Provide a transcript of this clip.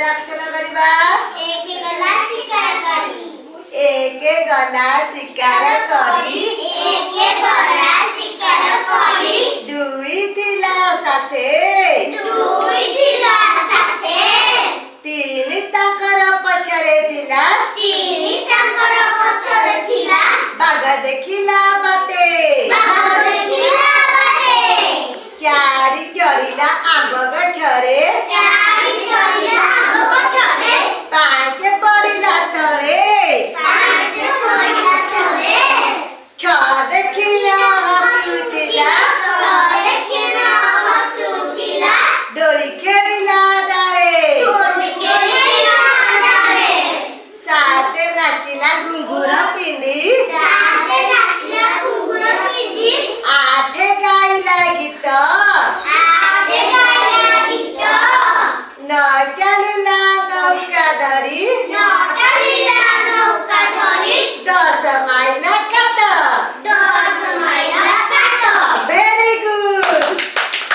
अक्षर करिबा एके गला शिकार करी एके गला शिकार करी एके गला शिकार करी दुई थिला साथे दुई थिला साथे तीन ताकर पछरे थिला तीन ताकर पछरे थिला बाघ देखिला बाटे बाघ देखिला बाटे चारि चढ़िला आंब गछरे चारि चढ़िला आंब गछरे पाँच पड़िला तळे पाँच पड़िला तळे छ देखिला हसुथिला देखिला हसुथिला डोली खेलिला डाळे डोली खेलिला डाळे सात नाचिला घुंघुर पिंधी सात नाचिला घुंघुर पिंधी आठ गाइला गीत आठ गाइला गीत न चली